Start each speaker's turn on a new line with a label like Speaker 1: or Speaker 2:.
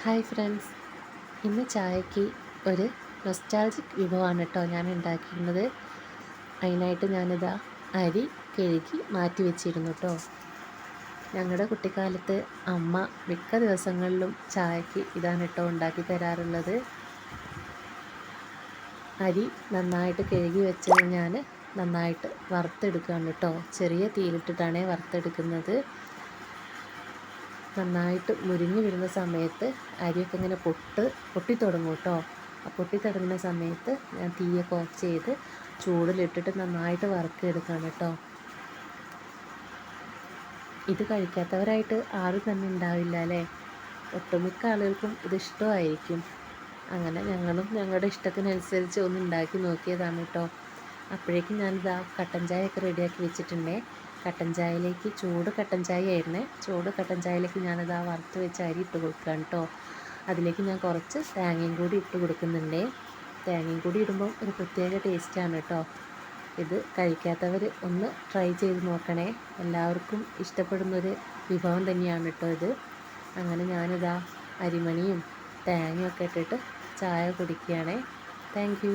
Speaker 1: Hi friends, ഇന്ന് ചായക്ക് ഒരു നൊസ്റ്റാൾജിക് വിഭവമാണ് കേട്ടോ ഞാൻ ഉണ്ടാക്കിയിരുന്നത്. അതിനായിട്ട് ഞാനിതാ അരി കഴുകി മാറ്റി വെച്ചിരുന്നു കേട്ടോ. ഞങ്ങളുടെ കുട്ടിക്കാലത്ത് അമ്മ മിക്ക ദിവസങ്ങളിലും ചായക്ക് ഇതാണ് കേട്ടോ ഉണ്ടാക്കി തരാറുള്ളത്. അരി നന്നായിട്ട് കഴുകി വെച്ചത് ഞാൻ നന്നായിട്ട് വറുത്തെടുക്കുകയാണ് കേട്ടോ. ചെറിയ തീയിലിട്ടിട്ടാണ് വറുത്തെടുക്കുന്നത്. നന്നായിട്ട് മുരിഞ്ഞ് വരുന്ന സമയത്ത് അരിയൊക്കെ ഇങ്ങനെ പൊട്ടി തുടങ്ങും കേട്ടോ. ആ പൊട്ടി തുടങ്ങുന്ന സമയത്ത് ഞാൻ തീയൊക്കെ ഓഫ് ചെയ്ത് ചൂടിലിട്ടിട്ട് നന്നായിട്ട് വറുത്തെടുക്കുകയാണ് കേട്ടോ. ഇത് കഴിക്കാത്തവരായിട്ട് ആരും തന്നെ ഉണ്ടാവില്ല അല്ലേ. ഒട്ടുമിക്ക ആളുകൾക്കും ഇത് ഇഷ്ടമായിരിക്കും. അങ്ങനെ ഞങ്ങളും ഞങ്ങളുടെ ഇഷ്ടത്തിനനുസരിച്ച് ഒന്ന് ഉണ്ടാക്കി നോക്കിയതാണ് കേട്ടോ. അപ്പോഴേക്കും ഞാനിതാ കട്ടൻ ചായയൊക്കെ റെഡിയാക്കി വെച്ചിട്ടുണ്ടേ. കട്ടൻ ചായയിലേക്ക് ചൂട് കട്ടൻ ചായ ആയിരുന്നേ. ചൂട് കട്ടൻ ചായയിലേക്ക് ഞാനിതാ വറുത്ത് വെച്ച അരി ഇട്ട് കൊടുക്കുകയാണ് കേട്ടോ. അതിലേക്ക് ഞാൻ കുറച്ച് തേങ്ങയും കൂടി ഇട്ട് കൊടുക്കുന്നുണ്ടേ. തേങ്ങയും കൂടി ഇടുമ്പോൾ ഒരു പ്രത്യേക ടേസ്റ്റാണ് കേട്ടോ. ഇത് കഴിക്കാത്തവർ ഒന്ന് ട്രൈ ചെയ്ത് നോക്കണേ. എല്ലാവർക്കും ഇഷ്ടപ്പെടുന്നൊരു വിഭവം തന്നെയാണ് കേട്ടോ ഇത്. അങ്ങനെ ഞാനിതാ അരിമണിയും തേങ്ങയൊക്കെ ഇട്ടിട്ട് ചായ കുടിക്കുകയാണേ. Thank you.